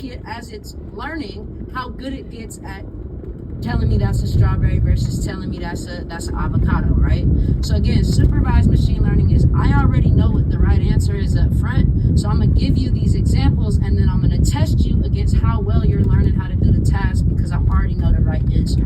it as it's learning how good it gets at telling me that's a strawberry versus telling me that's an avocado, right? So again, supervised machine learning is I already know what the right answer is up front, so I'm gonna give you these examples and then I'm gonna test you against how well you're learning how to do the task because I already know the right answer.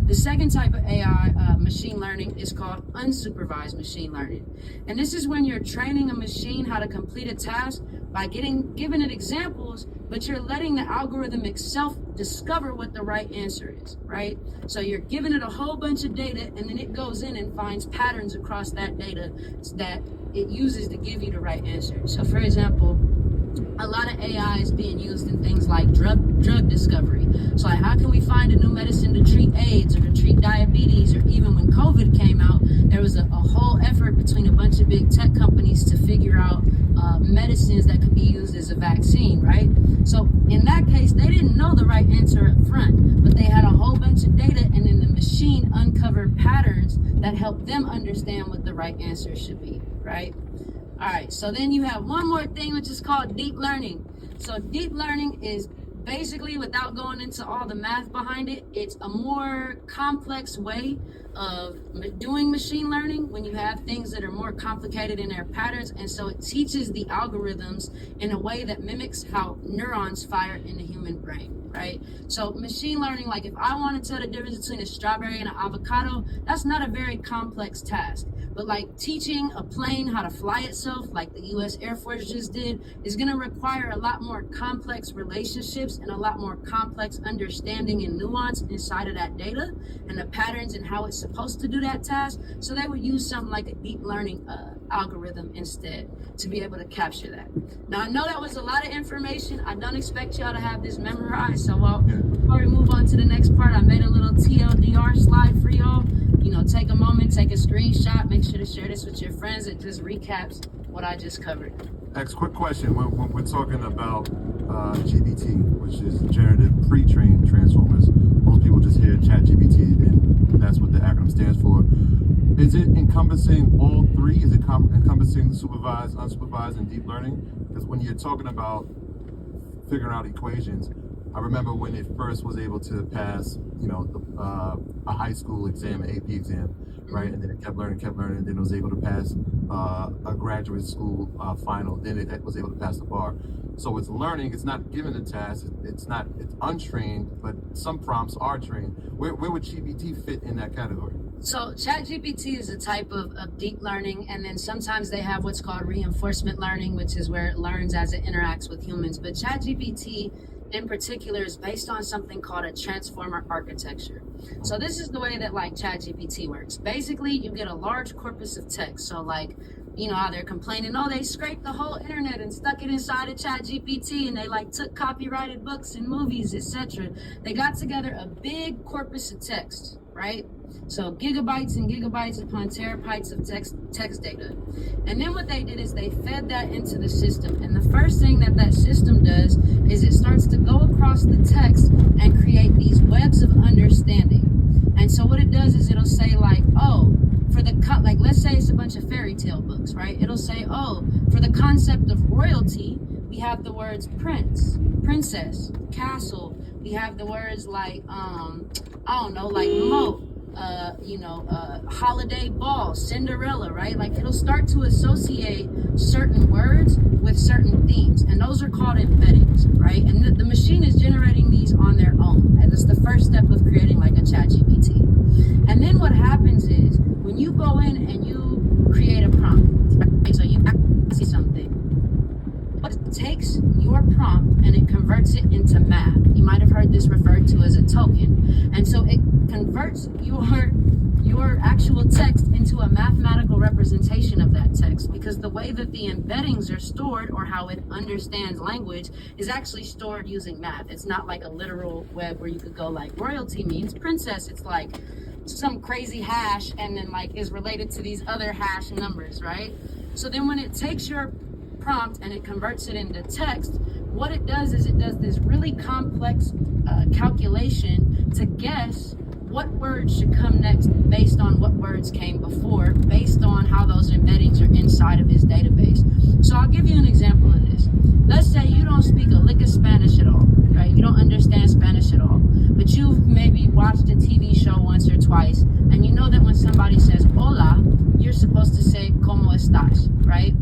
The second type of AI machine learning is called unsupervised machine learning. And this is when you're training a machine how to complete a task by giving it examples, but you're letting the algorithm itself discover what the right answer is, right? So you're giving it a whole bunch of data and then it goes in and finds patterns across that data that it uses to give you the right answer. So for example, a lot of AI is being used in things like drug discovery. So like, how can we find a new medicine to treat AIDS or to treat diabetes? Or even when COVID came out, there was a whole effort between a bunch of big tech companies to figure out medicines that could be used as a vaccine, right? So in that case, they didn't know the right answer up front, but they had a whole bunch of data and then the machine uncovered patterns that helped them understand what the right answer should be, right? All right, so then you have one more thing, which is called deep learning. So deep learning is basically, without going into all the math behind it, it's a more complex way of doing machine learning when you have things that are more complicated in their patterns. And so it teaches the algorithms in a way that mimics how neurons fire in the human brain, right? So machine learning, like if I want to tell the difference between a strawberry and an avocado, that's not a very complex task. But like teaching a plane how to fly itself, like the US Air Force just did, is going to require a lot more complex relationships and a lot more complex understanding and nuance inside of that data and the patterns and how it's supposed to do that task. So they would use something like a deep learning algorithm instead to be able to capture that. Now, I know that was a lot of information. I don't expect y'all to have this memorized. So before we move on to the next part, I made a little TLDR slide for y'all. You know, take a moment, take a screenshot, make sure to share this with your friends. It just recaps what I just covered. X, quick question. When we're talking about GBT, which is generative pre-trained transformers, most people just hear ChatGPT and that's what the acronym stands for. Is it encompassing all three? Is it encompassing supervised, unsupervised, and deep learning? Because when you're talking about figuring out equations, I remember when it first was able to pass, you know, a high school exam, an AP exam, right? And then it kept learning, and then it was able to pass a graduate school final. Then it was able to pass the bar. So it's learning. It's not given the task. It's untrained, but some prompts are trained. Where would GBT fit in that category? So ChatGPT is a type of deep learning, and then sometimes they have what's called reinforcement learning, which is where it learns as it interacts with humans. But ChatGPT in particular is based on something called a transformer architecture. So this is the way that like ChatGPT works. Basically, you get a large corpus of text. So like, you know how they're complaining, oh, they scraped the whole internet and stuck it inside of ChatGPT and they like took copyrighted books and movies, etc. They got together a big corpus of text, right? So gigabytes and gigabytes upon terabytes of text data. And then what they did is they fed that into the system. And the first thing that system does is it starts to go across the text and create these webs of understanding. And so what it does is it'll say like, oh, for the like let's say it's a bunch of fairy tale books, right? It'll say, oh, for the concept of royalty, we have the words prince, princess, castle. We have the words like I don't know, like moat, holiday ball, Cinderella, right? Like it'll start to associate certain words with certain themes, and those are called embeddings, right? And the machine is generating these on their own, and it's the first step of creating like a ChatGPT. And then what happens is when you go in and you create a prompt, right? So you see something, it takes your prompt and it converts it into math. You might have heard this referred to as a token. And so it converts your actual text into a mathematical representation of that text, because the way that the embeddings are stored, or how it understands language, is actually stored using math. It's not like a literal web where you could go like royalty means princess. It's like some crazy hash and then like is related to these other hash numbers, right? So then when it takes your prompt and it converts it into text, what it does is it does this really complex calculation to guess what words should come next based on what words came before, based on how those embeddings are inside of his database. So I'll give you an example of this. this. Let's say you don't speak a lick of Spanish at all, right? You don't understand Spanish at all, but you've maybe watched a TV show once or twice, and you know that when somebody says hola, you're supposed to say ¿cómo estás?, right?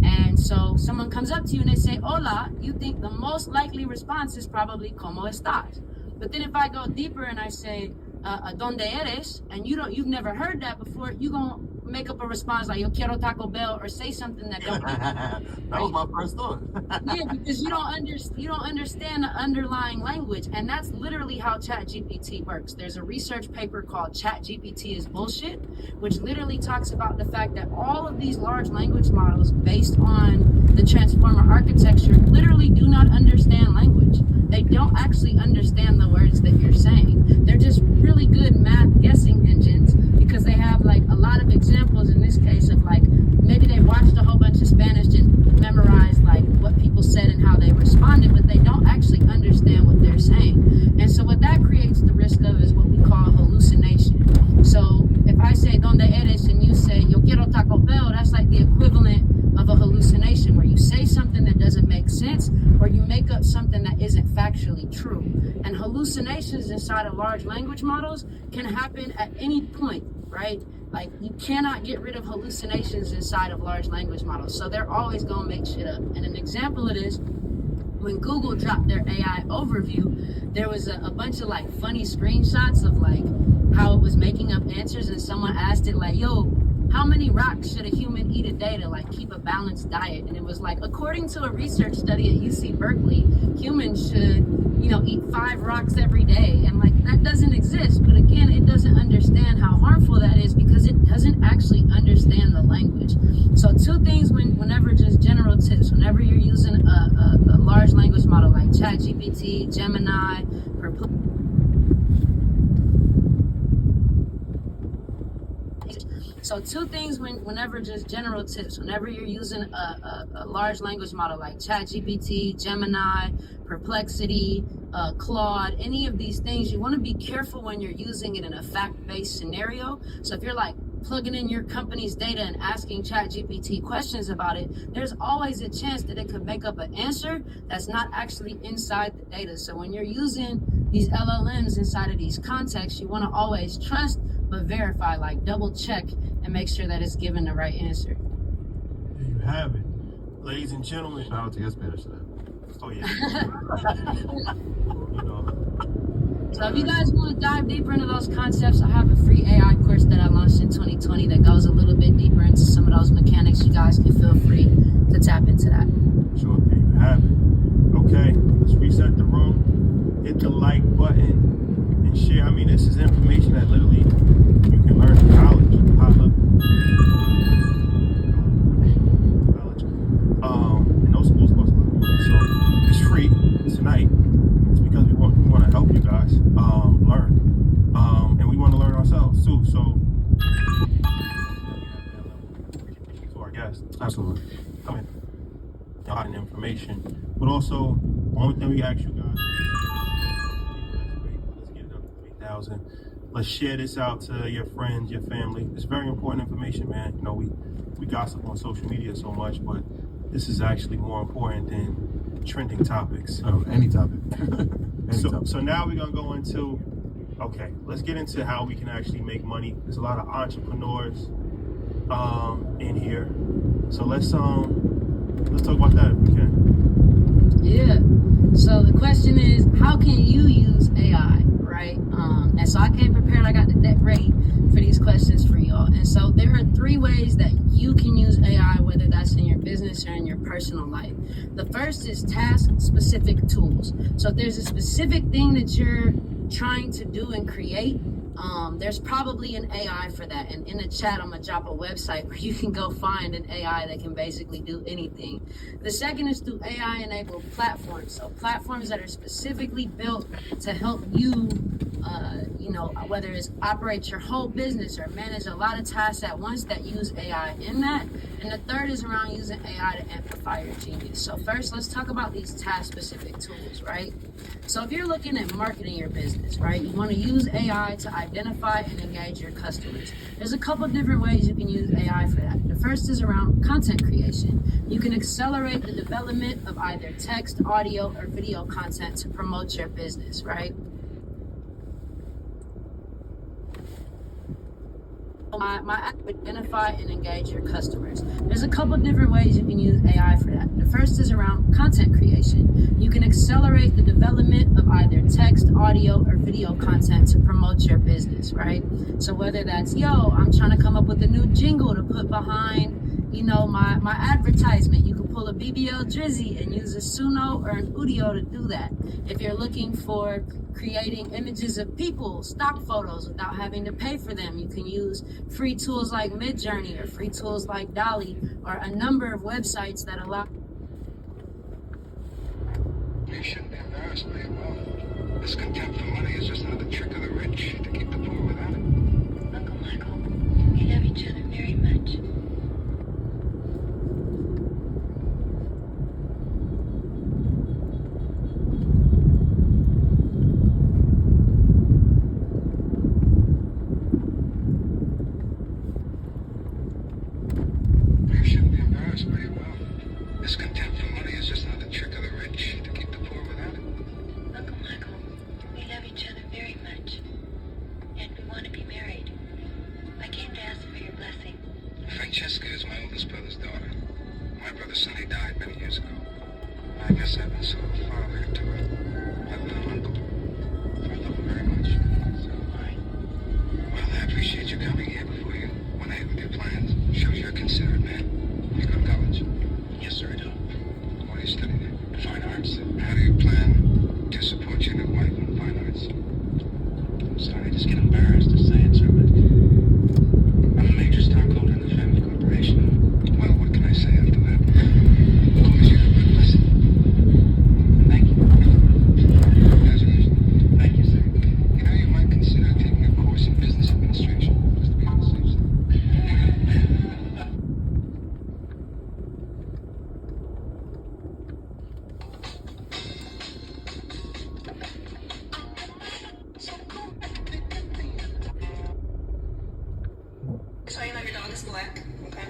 And so someone comes up to you and they say hola, you think the most likely response is probably ¿cómo estás? But then if I go deeper and I say ¿dónde eres?, and you've never heard that before, you gonna make up a response like yo quiero Taco Bell, or say something that don't That was my first thought. yeah, because you don't understand the underlying language, and that's literally how ChatGPT works. There's a research paper called ChatGPT is Bullshit, which literally talks about the fact that all of these large language models based on the transformer architecture literally do not understand language. They don't actually understand the words that you're saying. They're just really good math guessing engines because they have like a lot of examples in this case of like maybe they watched a whole bunch of Spanish and memorized like what people said and how they responded, but they don't actually understand what they're saying. And so what that creates the risk of is what we call hallucination. So if I say ¿dónde eres?, and you say yo quiero Taco Bell, that's like the equivalent of a hallucination, where you say something that doesn't make sense or you make up something that isn't factually true. And hallucinations inside of large language models can happen at any point, right? Like you cannot get rid of hallucinations inside of large language models. So they're always gonna make shit up. And an example of this, when Google dropped their AI overview, there was a bunch of like funny screenshots of like how it was making up answers, and someone asked it like, yo, how many rocks should a human eat a day to like keep a balanced diet? And it was like, according to a research study at UC Berkeley, humans should, eat 5 rocks every day. And like that doesn't exist. But again, it doesn't understand how harmful that is because it doesn't actually understand the language. So 2 things whenever just general tips, whenever you're using a large language model like ChatGPT, Gemini, So 2 things whenever just general tips, whenever you're using a large language model like ChatGPT, Gemini, Perplexity, Claude, any of these things, you want to be careful when you're using it in a fact-based scenario. So if you're like plugging in your company's data and asking ChatGPT questions about it, there's always a chance that it could make up an answer that's not actually inside the data. So when you're using these LLMs inside of these contexts, you want to always trust but verify, like double check and make sure that it's given the right answer. There you have it. Ladies and gentlemen. Shout out to your Spanish today. Oh yeah. So if you guys want to dive deeper into those concepts, I have a free AI course that I launched in 2020 that goes a little bit deeper into some of those mechanics. You guys can feel free to tap into that. Sure, there you have it. Okay, let's reset the room. Hit the like button and share. I mean, this is information that literally you can learn in college. High level. College. And those schools cost a lot of money. So it's free tonight. It's because we want to help you guys learn. And we want to learn ourselves too. So to our guests. Absolutely. Come in. And information. But also, one thing we ask you guys, let's get it up to 3,000. Let's share this out to your friends, your family. It's very important information, man. You know, we gossip on social media so much, but this is actually more important than trending topics. Oh, any topic. So now we're gonna go into, okay, let's get into how we can actually make money. There's a lot of entrepreneurs in here. So let's talk about that if we can. Yeah. So the question is, how can you use AI, right? And so I came prepared. I got the deck ready for these questions for y'all. And so there are 3 ways that you can use AI, whether that's in your business or in your personal life. The first is task-specific tools. So if there's a specific thing that you're trying to do and create, there's probably an AI for that. And in the chat, I'm gonna drop a website where you can go find an AI that can basically do anything. The second is through AI-enabled platforms. So platforms that are specifically built to help you, whether it's operate your whole business or manage a lot of tasks at once that use AI in that. And the third is around using AI to amplify your genius. So first, let's talk about these task-specific tools, right? So if you're looking at marketing your business, right, you want to use AI to identify and engage your customers. There's a couple different ways you can use AI for that. The first is around content creation. You can accelerate the development of either text, audio, or video content to promote your business, right? My app identify and engage your customers. There's a couple different ways you can use AI for that. The first is around content creation. You can accelerate the development of either text, audio, or video content to promote your business, right? So whether that's, yo, I'm trying to come up with a new jingle to put behind, my advertisement, you can pull a BBL Drizzy and use a Suno or an Udio to do that. If you're looking for creating images of people, stock photos, without having to pay for them, you can use free tools like Midjourney or free tools like Dolly or a number of websites that allow. You shouldn't be embarrassed by your wealth. This contempt for money is just another trick of the rich to keep the poor without it. Uncle Michael, we love each other very much. You shouldn't be embarrassed by your wealth. This contempt for money is just another trick of the rich to keep the poor without it. Uncle Michael, we love each other very much. And we want to be married. I came to ask for your blessing. Francesca is my oldest brother's daughter. My brother Sonny died many years ago. I guess I've been sort of a father to her. I've been an uncle. I love her very much. So am I. Well, I appreciate you coming here before you went ahead with your plans. Shows you're a considerate man. You go to college? Yes, sir, I do. What are you studying? Fine arts. How do you plan to support your new wife in fine arts? I'm sorry, I just get embarrassed to say it, sir, but I'm a major stockholder in the family corporation. Well, what can I say after that? Of course, you have a good blessing. Thank you. Congratulations. Thank you, sir. You know, you might consider taking a course in business administration, just to be on the safe side. So you know your dog is black, okay?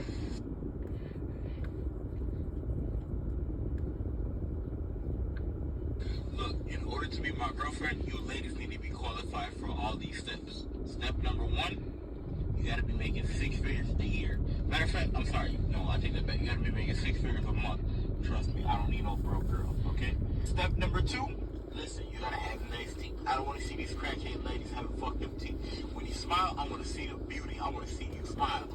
Look, in order to be my girlfriend, you ladies need to be qualified for all these steps. Step number one, you gotta be making 6 figures a year. Matter of fact, I'm sorry, no, I take that back. You gotta be making 6 figures a month. Trust me, I don't need no broke girl, okay? Step number two, listen, you gotta have nice teeth. I don't wanna see these crackhead ladies having fucked up teeth. When you smile, I wanna see the beauty. I wanna see you smile.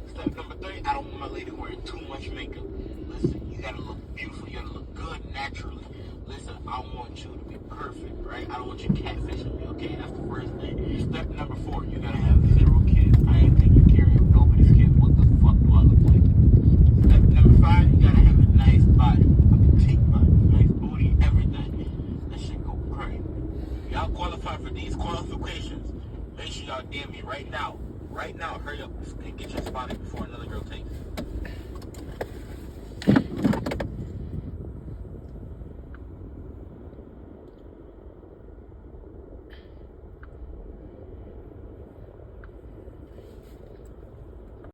Step number three, I don't want my lady wearing too much makeup. Listen, you gotta look beautiful. You gotta look good naturally. Listen, I want you to be perfect, right? I don't want you catfishing me, okay? That's the first thing. Step number four, you gotta have 0 kids. I ain't taking care of nobody's kids. What the fuck do I look like? Step number five, you gotta have a nice body, a petite body, nice booty, everything. That shit go crazy. Y'all qualify for these qualifications. Make sure y'all DM me right now. Right now, hurry up and get your spot in before another girl takes it.